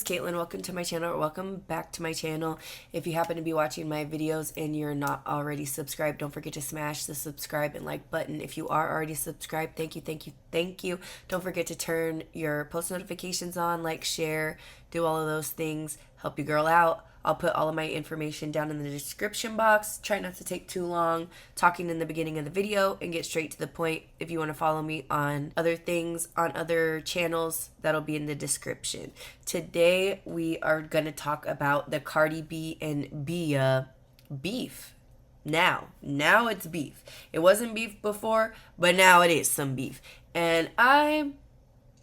is Caitlin. Welcome to my channel, or welcome back to my channel. If you happen to be watching my videos and you're not already subscribed, don't forget to smash the subscribe and like button. If you are already subscribed, thank you, thank you, thank you. Don't forget to turn your post notifications on, like, share, do all of those things. Help your girl out. I'll put all of my information down in the description box. Try not to take too long talking in the beginning of the video and get straight to the point. If you want to follow me on other things, on other channels, that'll be in the description. Today, we are going to talk about the Cardi B and Bia beef. Now it's beef. It wasn't beef before, but now it is some beef. And I'm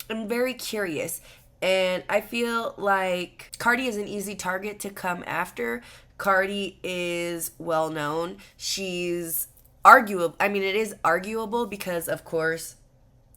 very curious. And I feel like Cardi is an easy target to come after. Cardi is well known. She's arguable. I mean, it is arguable because, of course,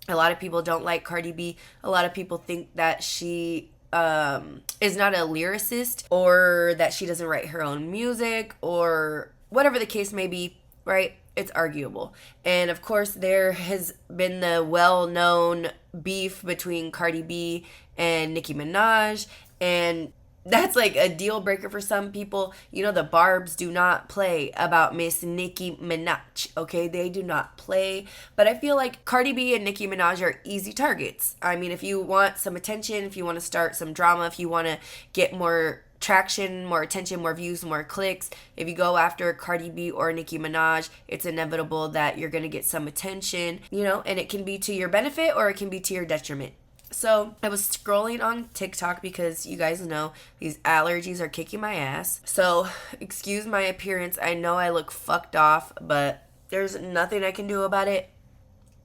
a lot of people don't like Cardi B. A lot of people think that she is not a lyricist, or that she doesn't write her own music, or whatever the case may be, right? It's arguable. And of course, there has been the well-known beef between Cardi B and Nicki Minaj, and that's like a deal breaker for some people. You know, the Barbs do not play about Miss Nicki Minaj, okay? They do not play. But I feel like Cardi B and Nicki Minaj are easy targets. I mean, if you want some attention, if you want to start some drama, if you want to get more traction, more attention, more views, more clicks, if you go after Cardi B or Nicki Minaj, it's inevitable that you're going to get some attention, you know, and it can be to your benefit or it can be to your detriment. So I was scrolling on TikTok because you guys know these allergies are kicking my ass. So excuse my appearance. I know I look fucked off, but there's nothing I can do about it.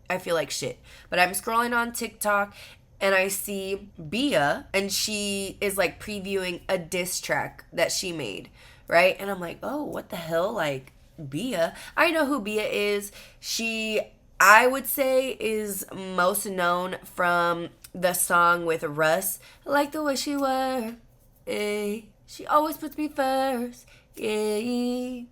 I feel like shit. But I'm scrolling on TikTok and I see Bia, and she is like previewing a diss track that she made, right? And I'm like, oh, what the hell? Like, Bia? I know who Bia is. She, I would say, is most known from the song with Russ. I like the way she works. Hey, she always puts me first. Yeah.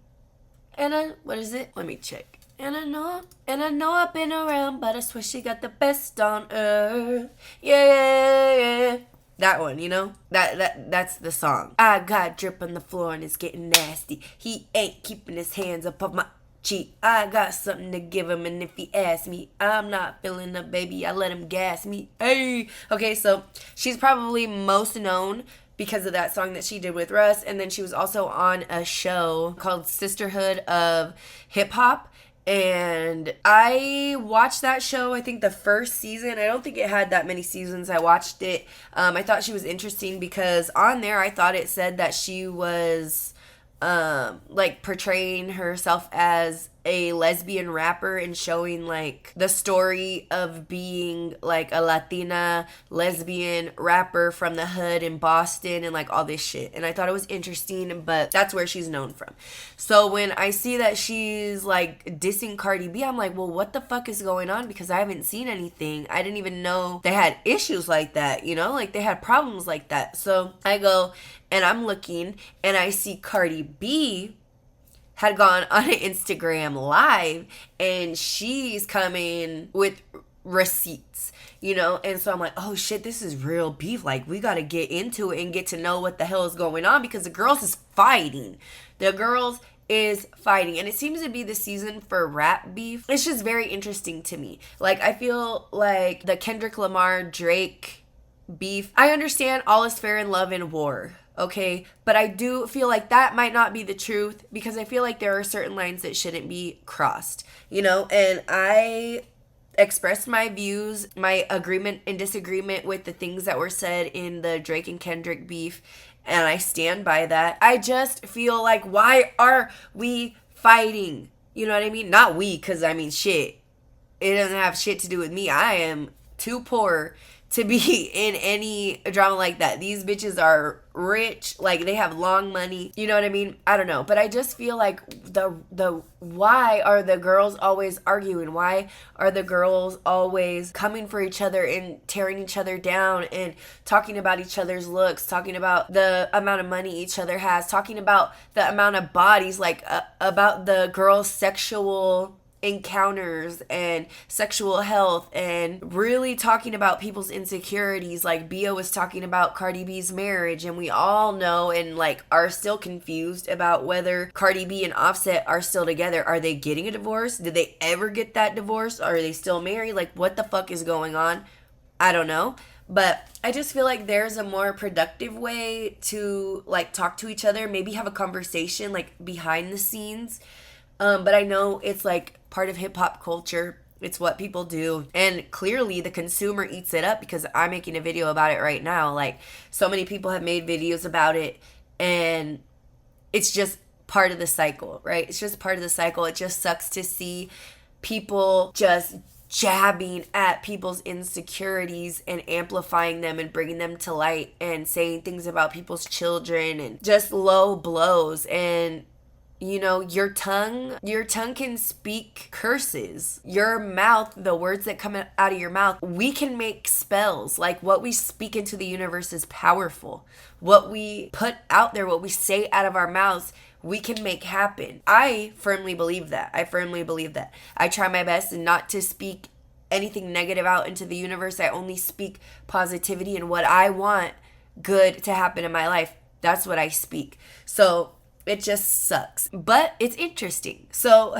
And what is it? Let me check. And I know I've been around, but I swear she got the best on earth. Yeah. That one, you know? That's the song. I got drip on the floor and it's getting nasty. He ain't keeping his hands up on my cheek. I got something to give him, and if he asks me, I'm not feeling up, baby. I let him gas me. Hey. Okay, so she's probably most known because of that song that she did with Russ, and then she was also on a show called Sisterhood of Hip Hop. And I watched that show, I think the first season. I don't think it had that many seasons. I watched it. I thought she was interesting because on there I thought it said that she was like portraying herself as a lesbian rapper and showing like the story of being like a Latina lesbian rapper from the hood in Boston and like all this shit. And I thought it was interesting, but that's where she's known from. So when I see that she's like dissing Cardi B, I'm like, well, what the fuck is going on? Because I haven't seen anything. I didn't even know they had issues like that, you know, like they had problems like that. So I go and I'm looking and I see Cardi B had gone on an Instagram live and she's coming with receipts, you know? And so I'm like, oh shit, this is real beef. Like, we got to get into it and get to know what the hell is going on, because the girls is fighting. The girls is fighting, and it seems to be the season for rap beef. It's just very interesting to me. Like, I feel like the Kendrick Lamar Drake beef, I understand all is fair in love and war, okay? But I do feel like that might not be the truth, because I feel like there are certain lines that shouldn't be crossed, you know? And I expressed my views, my agreement and disagreement with the things that were said in the Drake and Kendrick beef, and I stand by that. I just feel like, why are we fighting? You know what I mean? Not we, because I mean, shit, it doesn't have shit to do with me. I am too poor to be in any drama like that. These bitches are rich, like they have long money, you know what I mean? I don't know, but I just feel like the why are the girls always arguing? Why are the girls always coming for each other and tearing each other down and talking about each other's looks, talking about the amount of money each other has, talking about the amount of bodies, like about the girls' sexual encounters and sexual health and really talking about people's insecurities. Like Bia was talking about Cardi B's marriage, and we all know and like are still confused about whether Cardi B and Offset are still together. Are they getting a divorce? Did they ever get that divorce? Are they still married? Like, what the fuck is going on? I don't know. But I just feel like there's a more productive way to like talk to each other, maybe have a conversation like behind the scenes. But I know it's like part of hip hop culture. It's what people do. And clearly the consumer eats it up, because I'm making a video about it right now. Like, so many people have made videos about it, and it's just part of the cycle, right? It's just part of the cycle. It just sucks to see people just jabbing at people's insecurities and amplifying them and bringing them to light and saying things about people's children and just low blows. And you know, your tongue can speak curses. Your mouth, the words that come out of your mouth, we can make spells. Like, what we speak into the universe is powerful. What we put out there, what we say out of our mouths, we can make happen. I firmly believe that. I try my best not to speak anything negative out into the universe. I only speak positivity and what I want good to happen in my life. That's what I speak. So it just sucks, but it's interesting. So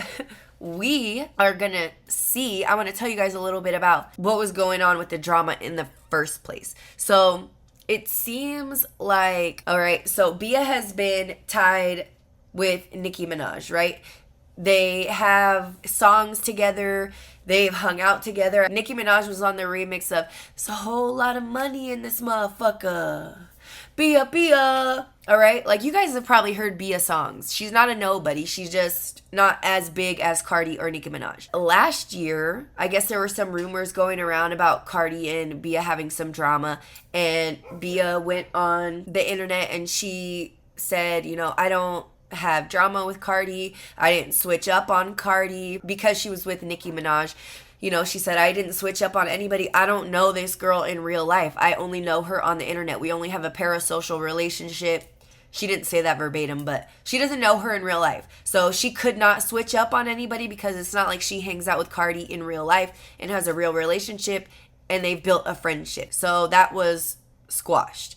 we are gonna see, I want to tell you guys a little bit about what was going on with the drama in the first place. So it seems like, all right, so Bia has been tied with Nicki Minaj, right? They have songs together. They've hung out together. Nicki Minaj was on the remix of "It's a Whole Lot of Money in This Motherfucker." Bia, Bia. All right? Like, you guys have probably heard Bia songs. She's not a nobody. She's just not as big as Cardi or Nicki Minaj. Last year, I guess there were some rumors going around about Cardi and Bia having some drama. And Bia went on the internet and she said, you know, I don't have drama with Cardi. I didn't switch up on Cardi because she was with Nicki Minaj. You know, she said, I didn't switch up on anybody. I don't know this girl in real life. I only know her on the internet. We only have a parasocial relationship. She didn't say that verbatim, but she doesn't know her in real life. So she could not switch up on anybody, because it's not like she hangs out with Cardi in real life and has a real relationship and they've built a friendship. So that was squashed.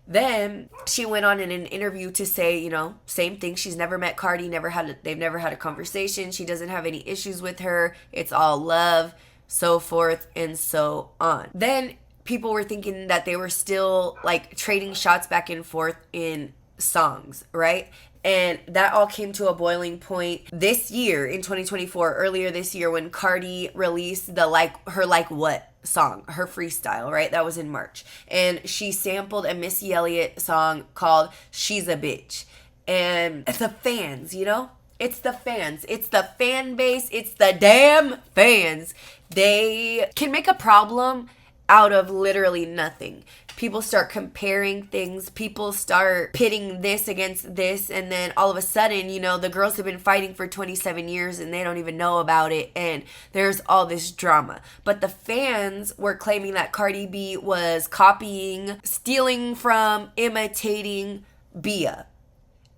Then she went on in an interview to say, you know, same thing. She's never met Cardi, they've never had a conversation. She doesn't have any issues with her. It's all love, so forth and so on. Then people were thinking that they were still like trading shots back and forth in songs, right? And that all came to a boiling point this year in 2024, earlier this year, when Cardi released her Like What song, her freestyle, right? That was in March. And she sampled a Missy Elliott song called She's a Bitch. And the fans, you know? It's the fans. It's the fan base. It's the damn fans. They can make a problem out of literally nothing. People start comparing things. People start pitting this against this. And then all of a sudden, you know, the girls have been fighting for 27 years and they don't even know about it. And there's all this drama. But the fans were claiming that Cardi B was copying, stealing from, imitating Bia.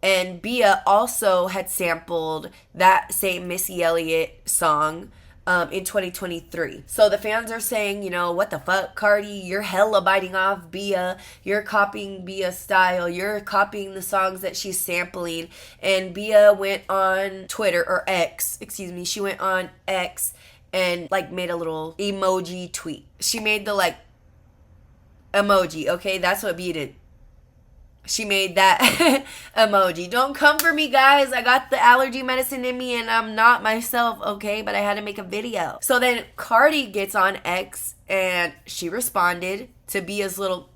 And Bia also had sampled that same Missy Elliott song in 2023. So the fans are saying, you know, what the fuck, Cardi? You're hella biting off Bia. You're copying Bia's style. You're copying the songs that she's sampling. And Bia went on Twitter, or X, excuse me. She went on X and like made a little emoji tweet. She made the like emoji, okay? That's what Bia did. She made that emoji. Don't come for me, guys. I got the allergy medicine in me and I'm not myself, okay? But I had to make a video. So then Cardi gets on X and she responded to Bia's little,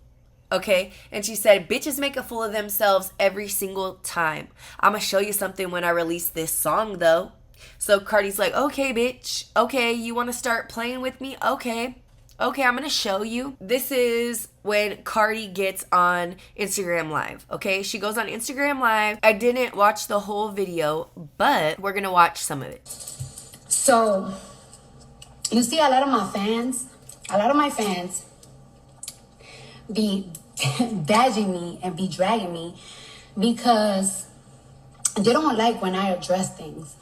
okay? And she said, bitches make a fool of themselves every single time. I'm gonna show you something when I release this song, though. So Cardi's like, okay, bitch. Okay, you want to start playing with me? Okay, I'm going to show you. This is when Cardi gets on Instagram Live, okay? She goes on Instagram Live. I didn't watch the whole video, but we're going to watch some of it. So, you see a lot of my fans be badging me and be dragging me because they don't like when I address things.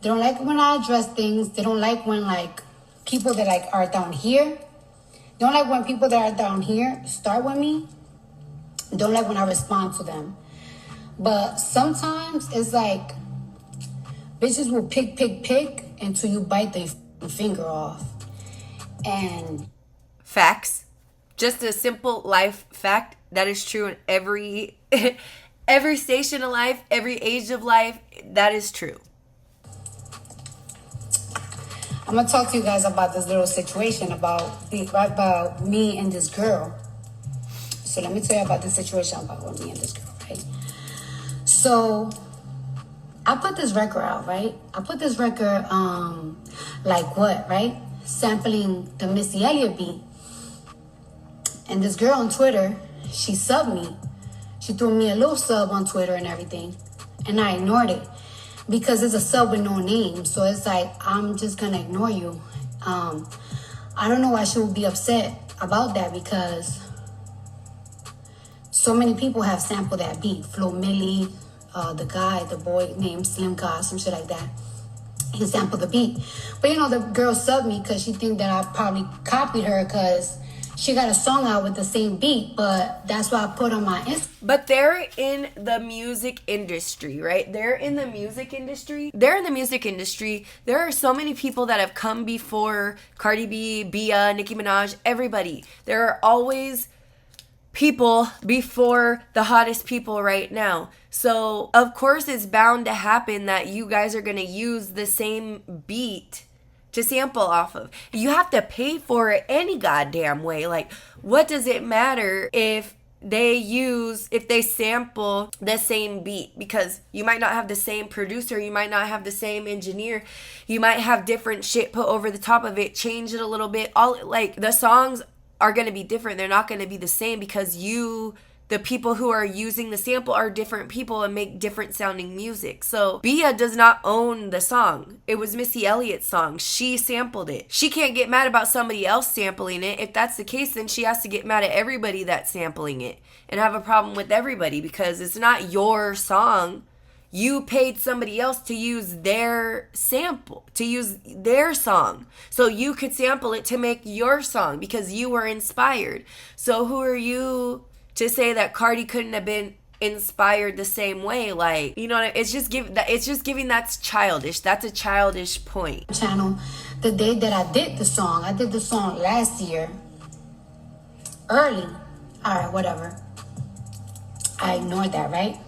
They don't like when I address things. They don't like when like people that like are down here. They don't like when people that are down here start with me. Don't like when I respond to them. But sometimes it's like bitches will pick until you bite their finger off. And facts. Just a simple life fact that is true in every every station of life, every age of life. That is true. I'm gonna talk to you guys about this little situation about me and this girl. So let me tell you about this situation about me and this girl, right? So I put this record out, right? I put this record, like what, right? Sampling the Missy Elliott beat. And this girl on Twitter, she subbed me. She threw me a little sub on Twitter and everything. And I ignored it. Because it's a sub with no name. So it's like, I'm just going to ignore you. I don't know why she would be upset about that because so many people have sampled that beat. Flo Milli, the boy named Slim God, some shit like that. He sampled the beat. But you know, the girl subbed me because she think that I probably copied her because she got a song out with the same beat, but that's what I put on my Instagram. But they're in the music industry, right? They're in the music industry. There are so many people that have come before Cardi B, Bia, Nicki Minaj, everybody. There are always people before the hottest people right now. So, of course, it's bound to happen that you guys are going to use the same beat to sample off of. You have to pay for it any goddamn way. Like, what does it matter if they sample the same beat? Because you might not have the same producer, you might not have the same engineer, you might have different shit put over the top of it, change it a little bit. All like the songs are going to be different. They're not going to be the same because the people who are using the sample are different people and make different sounding music. So Bia does not own the song. It was Missy Elliott's song. She sampled it. She can't get mad about somebody else sampling it. If that's the case, then she has to get mad at everybody that's sampling it and have a problem with everybody because it's not your song. You paid somebody else to use their sample, to use their song. So you could sample it to make your song because you were inspired. So who are you to say that Cardi couldn't have been inspired the same way? Like, you know, it's just giving that's childish. That's a childish point. Channel, the day that I did the song last year, early. All right, whatever. I ignored that, right?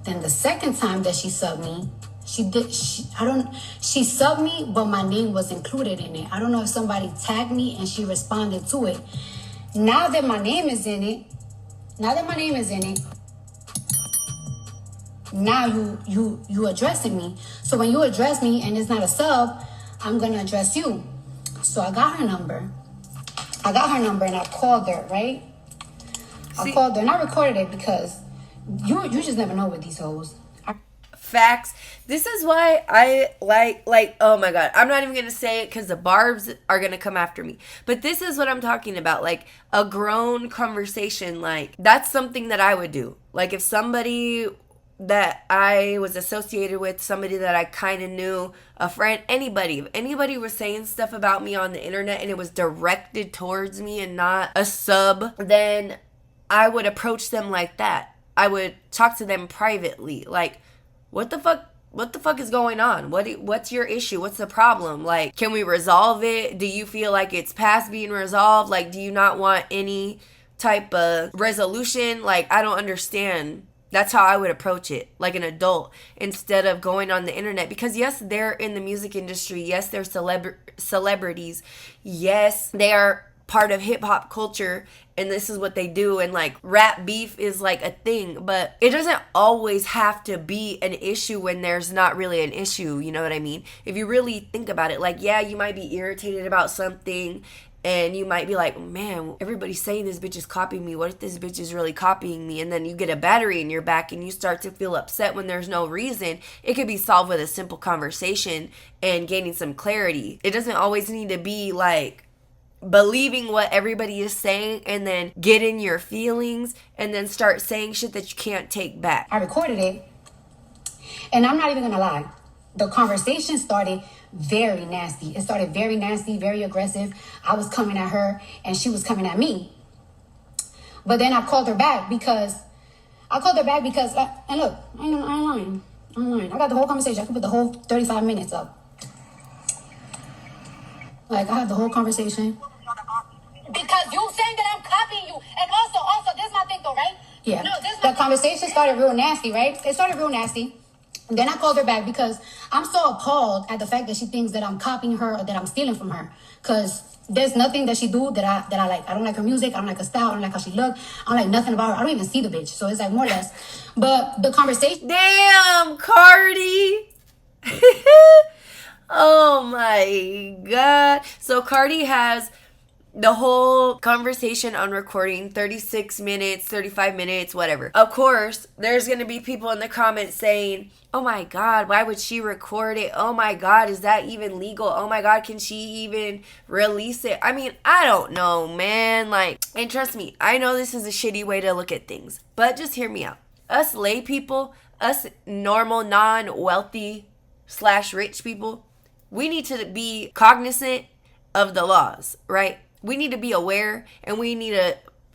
Then the second time that she subbed me, she subbed me, but my name was included in it. I don't know if somebody tagged me and she responded to it. Now that my name is in it, now you addressing me. So when you address me and it's not a sub, I'm gonna address you. So I got her number and I called her, right? I called her and I recorded it because you just never know with these hoes. Facts. This is why I like, oh my God. I'm not even going to say it because the barbs are going to come after me. But this is what I'm talking about. Like a grown conversation. Like that's something that I would do. Like if somebody that I was associated with, somebody that I kind of knew, a friend, anybody, if anybody was saying stuff about me on the internet and it was directed towards me and not a sub, then I would approach them like that. I would talk to them privately. Like, what the fuck is going on? What's your issue? What's the problem? Like, can we resolve it? Do you feel like it's past being resolved? Like, do you not want any type of resolution? Like, I don't understand. That's how I would approach it, like an adult, instead of going on the internet. Because yes, they're in the music industry. Yes, they're celebrities. Yes, they are part of hip hop culture and this is what they do, and like rap beef is like a thing, but it doesn't always have to be an issue when there's not really an issue, you know what I mean? If you really think about it, like yeah, you might be irritated about something and you might be like, man, everybody's saying this bitch is copying me. What if this bitch is really copying me? And then you get a battery in your back and you start to feel upset when there's no reason. It could be solved with a simple conversation and gaining some clarity. It doesn't always need to be like believing what everybody is saying and then get in your feelings and then start saying shit that you can't take back. I recorded it, and I'm not even gonna lie. the conversation started very nasty. It started very nasty, very aggressive. I was coming at her and she was coming at me. But then I called her back because, and look, I ain't lying. I got the whole conversation. I could put the whole 35 minutes up. Like, I have the whole conversation. Because you saying that I'm copying you. And also, this is my thing though, right? Yeah. No, the conversation started real nasty, right? It started real nasty. And then I called her back because I'm so appalled at the fact that she thinks that I'm copying her or that I'm stealing from her. Because there's nothing that she do that I like. I don't like her music. I don't like her style. I don't like how she look. I don't like nothing about her. I don't even see the bitch. So it's like more or less. But the conversation. Damn, Cardi. Oh my God. So Cardi has the whole conversation on recording, 36 minutes, 35 minutes, whatever. Of course, there's going to be people in the comments saying, oh my God, why would she record it? Oh my God, is that even legal? Oh my God, can she even release it? I mean, I don't know, man. Like, and trust me, I know this is a shitty way to look at things, but just hear me out. Us lay people, us normal, non-wealthy / rich people, we need to be cognizant of the laws, right? We need to be aware and we need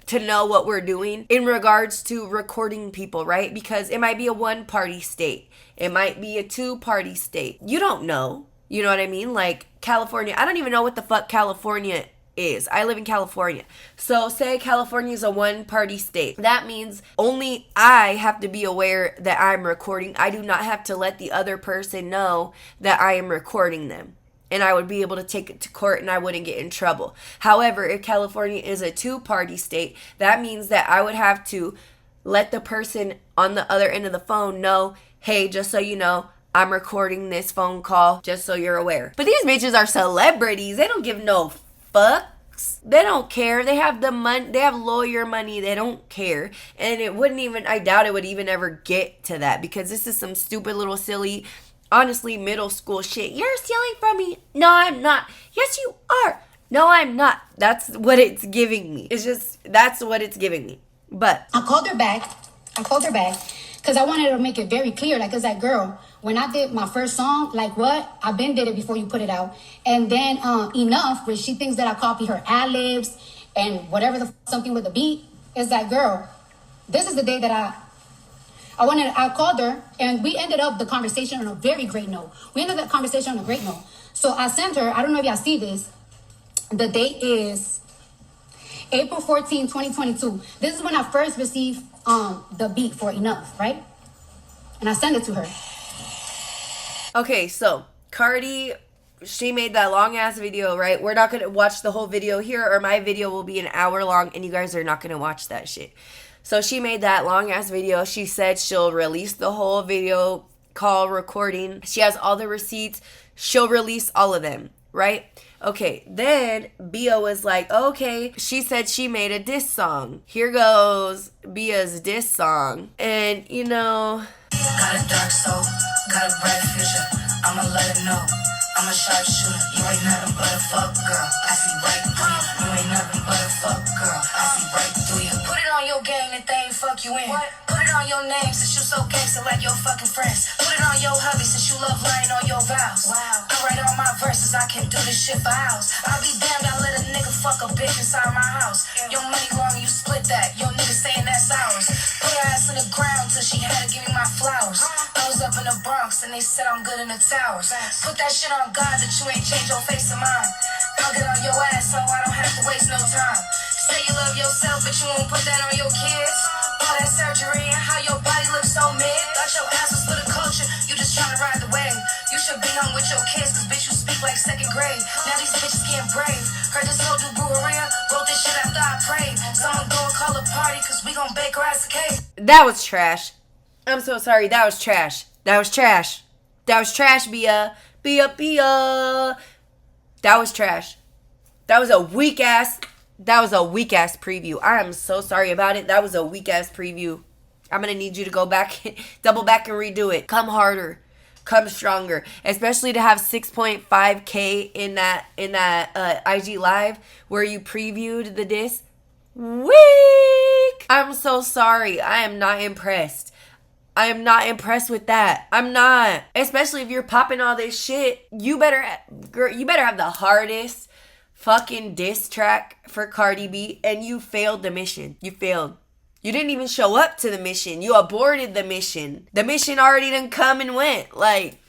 to know what we're doing in regards to recording people, right? Because it might be a one-party state. It might be a two-party state. You don't know. You know what I mean? Like California. I don't even know what the fuck California is. I live in California. So say California is a one-party state. That means only I have to be aware that I'm recording. I do not have to let the other person know that I am recording them. And I would be able to take it to court and I wouldn't get in trouble. However, if California is a two-party state, that means that I would have to let the person on the other end of the phone know, hey, just so you know, I'm recording this phone call, just so you're aware. But these bitches are celebrities. They don't give no fucks. They don't care. They have the money. They have lawyer money. They don't care. And it wouldn't even, I doubt it would even ever get to that because this is some stupid little silly, honestly, middle school shit. You're stealing from me. No, I'm not. Yes, you are. No, I'm not. That's what it's giving me. It's just, that's what it's giving me. But I called her back because I wanted to make it very clear. Like, it's like, girl, when I did my first song, like what? I been did it before you put it out. And then Enough, where she thinks that I copy her ad-libs and whatever something with the beat. It's like, girl, this is the day that I called her and we ended up the conversation on a very great note. So I sent her, I don't know if y'all see this. The date is April 14, 2022. This is when I first received the beat for Enough, right? And I sent it to her. Okay, so Cardi, she made that long ass video, right? We're not going to watch the whole video here or my video will be an hour long and you guys are not going to watch that shit. So she made that long ass video. She said she'll release the whole video call recording. She has all the receipts. She'll release all of them, right? Okay, then Bia was like, okay. She said she made a diss song. Here goes Bia's diss song. And, you know, got a dark soul, got a bright future. I'ma let it know. I'm a sharpshooter. You ain't nothing but a fuck girl. I see right through you. You ain't nothing but a fuck girl. I see right through you. Put it on your gang that they ain't fuck you in. What? Put it on your name since you so gangster like your fucking friends. Put it on your hubby since you love lying on your vows. Wow. I write all my verses, I can do this shit for hours. I'll be damned, I let a nigga fuck a bitch inside my house. Your money long, you split that. Your nigga saying that's ours. Put her ass in the ground till she had to give me my flowers. I was up in the Bronx and they said I'm good in the towers. Put that shit on God that you ain't changed your face of mine. I'll get on your ass so I don't have to waste no time. Say you love yourself but you won't put that on your kids. All that surgery and how your body looks so mid. Thought your ass was for the culture, you just trying to ride the wave. You should be home with your kids cause bitch you speak like second grade. Now these bitches getting brave. Heard this whole Breweria, wrote this shit after I prayed. Someone go and call a party cause we gon' bake her ass a cake. that was trash. I'm so sorry. That was trash. That was trash. That was trash, Bia. Bia. That was trash. That was a weak ass preview. I am so sorry about it. That was a weak ass preview. I'm going to need you to go back, double back and redo it. Come harder. Come stronger. Especially to have 6.5K in that IG live where you previewed the diss. Weak. I'm so sorry. I am not impressed. I am not impressed with that. I'm not. Especially if you're popping all this shit. Girl, you better have the hardest fucking diss track for Cardi B, and you failed the mission. You failed. You didn't even show up to the mission. You aborted the mission. The mission already done come and went. Like,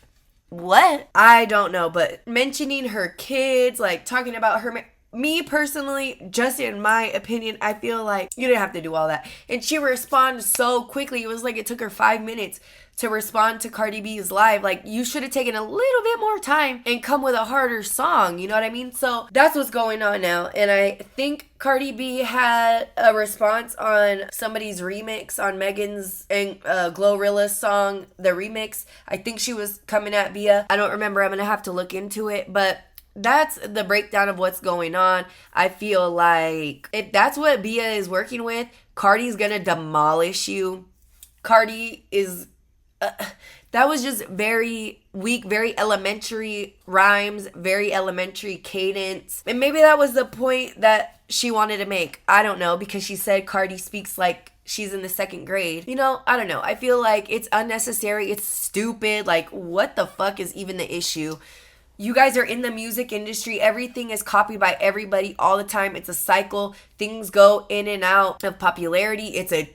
what? I don't know, but mentioning her kids, like talking about her, me personally, just in my opinion, I feel like you didn't have to do all that. And she responded so quickly. It was like it took her 5 minutes to respond to Cardi B's live. Like, you should have taken a little bit more time and come with a harder song. You know what I mean? So that's what's going on now. And I think Cardi B had a response on somebody's remix on Megan's and Glorilla's song, the remix. I think she was coming at Bia. I don't remember. I'm going to have to look into it. But that's the breakdown of what's going on. I feel like if that's what Bia is working with, Cardi's going to demolish you. Cardi is... that was just very weak, very elementary rhymes, very elementary cadence. And maybe that was the point that she wanted to make. I don't know, because she said Cardi speaks like she's in the 2nd grade. You know, I don't know. I feel like it's unnecessary. It's stupid. Like, what the fuck is even the issue? You guys are in the music industry. Everything is copied by everybody all the time. It's a cycle. Things go in and out of popularity. It's a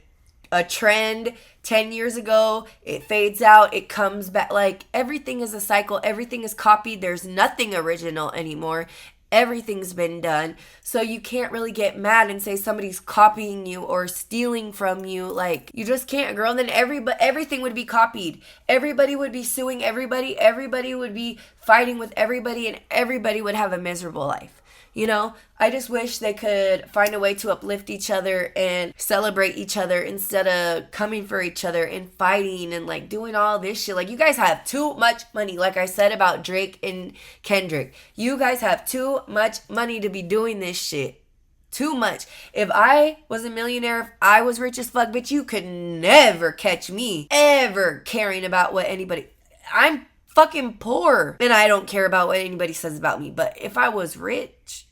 trend 10 years ago, it fades out, it comes back. Like, everything is a cycle, everything is copied, there's nothing original anymore. Everything's been done. So you can't really get mad and say somebody's copying you or stealing from you. Like, you just can't, girl. And then everything would be copied. Everybody would be suing everybody. Everybody would be fighting with everybody, and everybody would have a miserable life. You know, I just wish they could find a way to uplift each other and celebrate each other instead of coming for each other and fighting and like doing all this shit. Like, you guys have too much money. Like I said about Drake and Kendrick, you guys have too much money to be doing this shit. Too much. If I was a millionaire, if I was rich as fuck, bitch, you could never catch me ever caring about what anybody... I'm fucking poor and I don't care about what anybody says about me. But if I was rich,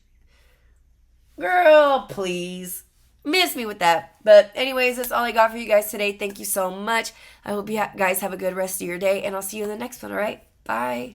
girl, please miss me with that. But anyways, that's all I got for you guys today. Thank you so much. I hope you guys have a good rest of your day, and I'll see you in the next one. All right, bye.